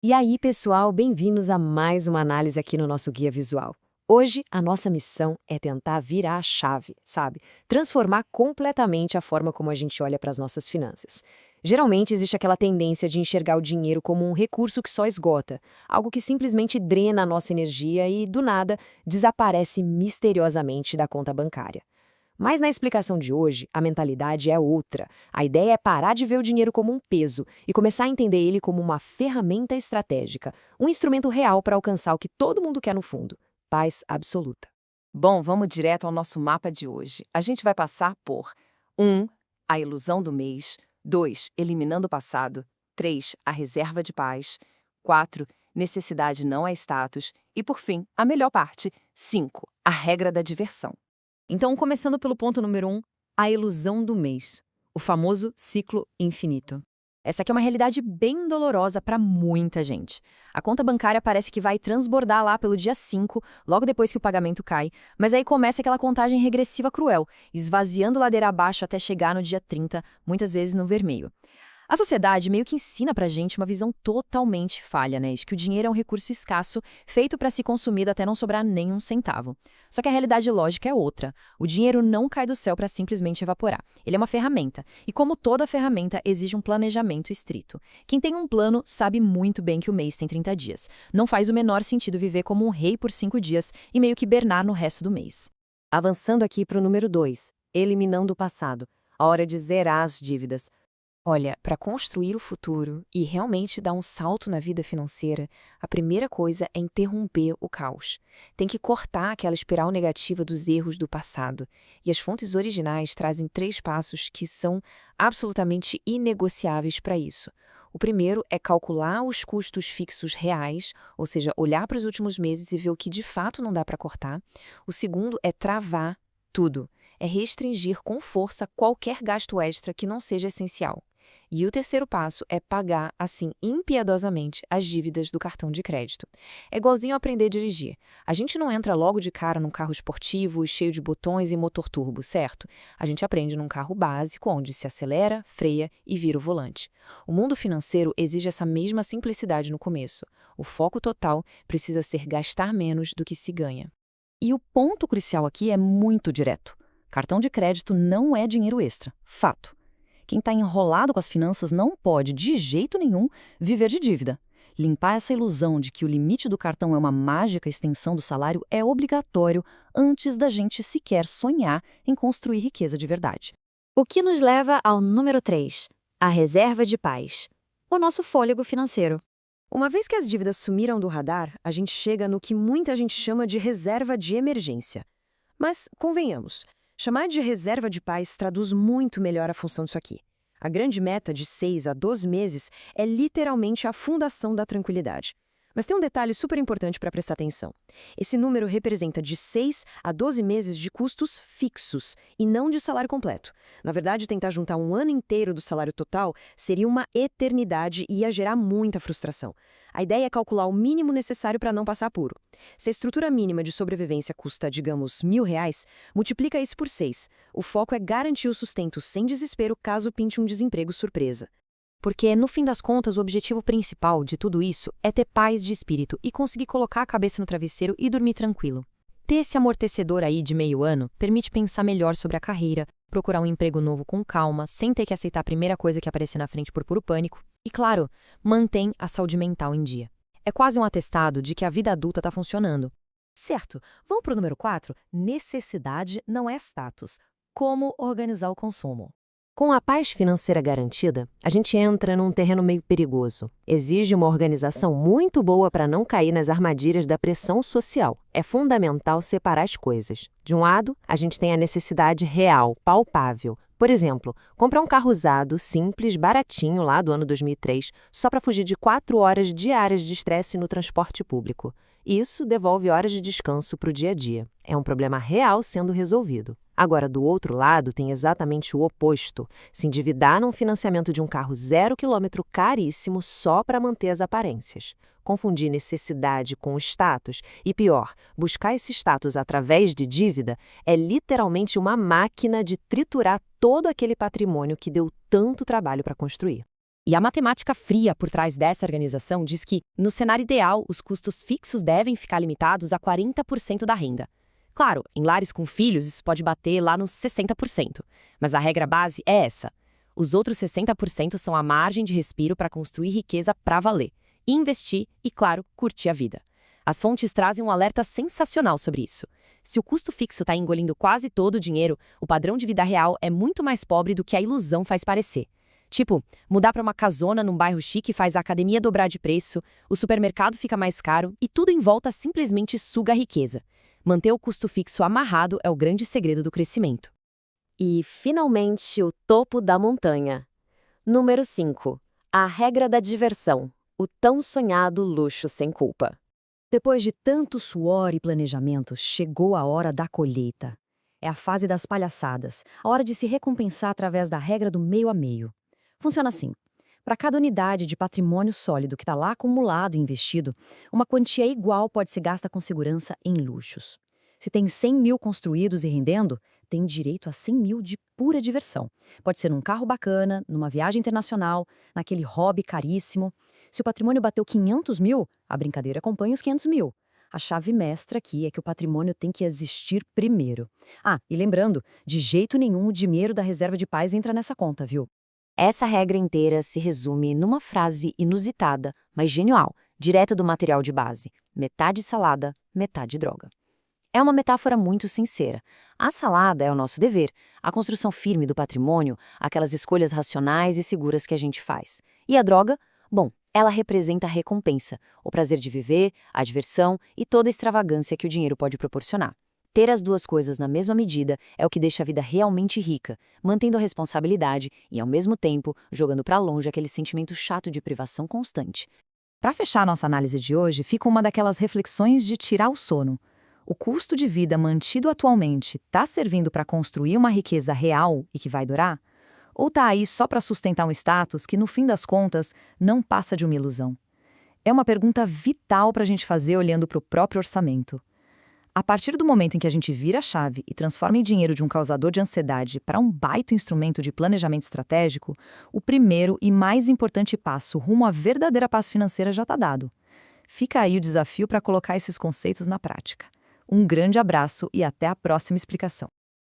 E aí, pessoal, bem-vindos a mais uma análise aqui no nosso Guia Visual. Hoje, a nossa missão é tentar virar a chave, sabe? Transformar completamente a forma como a gente olha para as nossas finanças. Geralmente, existe aquela tendência de enxergar o dinheiro como um recurso que só esgota, algo que simplesmente drena a nossa energia e, do nada, desaparece misteriosamente da conta bancária. Mas na explicação de hoje, a mentalidade é outra. A ideia é parar de ver o dinheiro como um peso e começar a entender ele como uma ferramenta estratégica, um instrumento real para alcançar o que todo mundo quer no fundo: paz absoluta. Bom, vamos direto ao nosso mapa de hoje. A gente vai passar por 1. A ilusão do mês. 2. Eliminando o passado. 3. A reserva de paz. 4. Necessidade não é status. E, por fim, a melhor parte. 5. A regra da diversão. Então, começando pelo ponto número 1, a ilusão do mês, o famoso ciclo infinito. Essa aqui é uma realidade bem dolorosa para muita gente. A conta bancária parece que vai transbordar lá pelo dia 5, logo depois que o pagamento cai, mas aí começa aquela contagem regressiva cruel, esvaziando ladeira abaixo até chegar no dia 30, muitas vezes no vermelho. A sociedade meio que ensina pra gente uma visão totalmente falha, né? De que o dinheiro é um recurso escasso, feito para ser consumido até não sobrar nenhum centavo. Só que a realidade lógica é outra. O dinheiro não cai do céu para simplesmente evaporar. Ele é uma ferramenta, e como toda ferramenta, exige um planejamento estrito. Quem tem um plano sabe muito bem que o mês tem 30 dias. Não faz o menor sentido viver como um rei por 5 dias e meio que bernar no resto do mês. Avançando aqui para o número 2, eliminando o passado. A hora de zerar as dívidas. Olha, para construir o futuro e realmente dar um salto na vida financeira, a primeira coisa é interromper o caos. Tem que cortar aquela espiral negativa dos erros do passado. E as fontes originais trazem 3 passos que são absolutamente inegociáveis para isso. O primeiro é calcular os custos fixos reais, ou seja, olhar para os últimos meses e ver o que de fato não dá para cortar. O segundo é travar tudo. É restringir com força qualquer gasto extra que não seja essencial. E o terceiro passo é pagar, assim, impiedosamente, as dívidas do cartão de crédito. É igualzinho aprender a dirigir. A gente não entra logo de cara num carro esportivo, cheio de botões e motor turbo, certo? A gente aprende num carro básico, onde se acelera, freia e vira o volante. O mundo financeiro exige essa mesma simplicidade no começo. O foco total precisa ser gastar menos do que se ganha. E o ponto crucial aqui é muito direto. Cartão de crédito não é dinheiro extra. Fato. Quem está enrolado com as finanças não pode, de jeito nenhum, viver de dívida. Limpar essa ilusão de que o limite do cartão é uma mágica extensão do salário é obrigatório antes da gente sequer sonhar em construir riqueza de verdade. O que nos leva ao número 3, a reserva de paz, o nosso fôlego financeiro. Uma vez que as dívidas sumiram do radar, a gente chega no que muita gente chama de reserva de emergência. Mas, convenhamos, chamar de reserva de paz traduz muito melhor a função disso aqui. A grande meta de 6 a 12 meses é literalmente a fundação da tranquilidade. Mas tem um detalhe super importante para prestar atenção. Esse número representa de 6 a 12 meses de custos fixos e não de salário completo. Na verdade, tentar juntar um ano inteiro do salário total seria uma eternidade e ia gerar muita frustração. A ideia é calcular o mínimo necessário para não passar apuro. Se a estrutura mínima de sobrevivência custa, digamos, R$ 1.000, multiplica isso por 6. O foco é garantir o sustento sem desespero caso pinte um desemprego surpresa. Porque, no fim das contas, o objetivo principal de tudo isso é ter paz de espírito e conseguir colocar a cabeça no travesseiro e dormir tranquilo. Ter esse amortecedor aí de meio ano permite pensar melhor sobre a carreira, procurar um emprego novo com calma, sem ter que aceitar a primeira coisa que aparecer na frente por puro pânico. E, claro, mantém a saúde mental em dia. É quase um atestado de que a vida adulta está funcionando. Certo, vamos para o número 4. Necessidade não é status. Como organizar o consumo? Com a paz financeira garantida, a gente entra num terreno meio perigoso. Exige uma organização muito boa para não cair nas armadilhas da pressão social. É fundamental separar as coisas. De um lado, a gente tem a necessidade real, palpável. Por exemplo, comprar um carro usado, simples, baratinho lá do ano 2003, só para fugir de 4 horas diárias de estresse no transporte público. Isso devolve horas de descanso para o dia a dia. É um problema real sendo resolvido. Agora, do outro lado, tem exatamente o oposto. Se endividar num financiamento de um carro 0 quilômetro caríssimo só para manter as aparências. Confundir necessidade com status e, pior, buscar esse status através de dívida é literalmente uma máquina de triturar todo aquele patrimônio que deu tanto trabalho para construir. E a matemática fria por trás dessa organização diz que, no cenário ideal, os custos fixos devem ficar limitados a 40% da renda. Claro, em lares com filhos isso pode bater lá nos 60%, mas a regra base é essa. Os outros 60% são a margem de respiro para construir riqueza para valer, investir e, claro, curtir a vida. As fontes trazem um alerta sensacional sobre isso. Se o custo fixo está engolindo quase todo o dinheiro, o padrão de vida real é muito mais pobre do que a ilusão faz parecer. Tipo, mudar para uma casona num bairro chique faz a academia dobrar de preço, o supermercado fica mais caro e tudo em volta simplesmente suga a riqueza. Manter o custo fixo amarrado é o grande segredo do crescimento. E, finalmente, o topo da montanha. Número 5. A regra da diversão. O tão sonhado luxo sem culpa. Depois de tanto suor e planejamento, chegou a hora da colheita. É a fase das palhaçadas, a hora de se recompensar através da regra do meio a meio. Funciona assim. Para cada unidade de patrimônio sólido que está lá acumulado e investido, uma quantia igual pode ser gasta com segurança em luxos. Se tem 100 mil construídos e rendendo, tem direito a 100 mil de pura diversão. Pode ser num carro bacana, numa viagem internacional, naquele hobby caríssimo. Se o patrimônio bateu 500 mil, a brincadeira acompanha os 500 mil. A chave mestra aqui é que o patrimônio tem que existir primeiro. E lembrando, de jeito nenhum o dinheiro da reserva de paz entra nessa conta, viu? Essa regra inteira se resume numa frase inusitada, mas genial, direto do material de base: metade salada, metade droga. É uma metáfora muito sincera. A salada é o nosso dever, a construção firme do patrimônio, aquelas escolhas racionais e seguras que a gente faz. E a droga? Bom, ela representa a recompensa, o prazer de viver, a diversão e toda a extravagância que o dinheiro pode proporcionar. Ter as duas coisas na mesma medida é o que deixa a vida realmente rica, mantendo a responsabilidade e, ao mesmo tempo, jogando para longe aquele sentimento chato de privação constante. Para fechar nossa análise de hoje, fica uma daquelas reflexões de tirar o sono. O custo de vida mantido atualmente está servindo para construir uma riqueza real e que vai durar? Ou está aí só para sustentar um status que, no fim das contas, não passa de uma ilusão? É uma pergunta vital para a gente fazer olhando para o próprio orçamento. A partir do momento em que a gente vira a chave e transforma em dinheiro de um causador de ansiedade para um baita instrumento de planejamento estratégico, o primeiro e mais importante passo rumo à verdadeira paz financeira já está dado. Fica aí o desafio para colocar esses conceitos na prática. Um grande abraço e até a próxima explicação.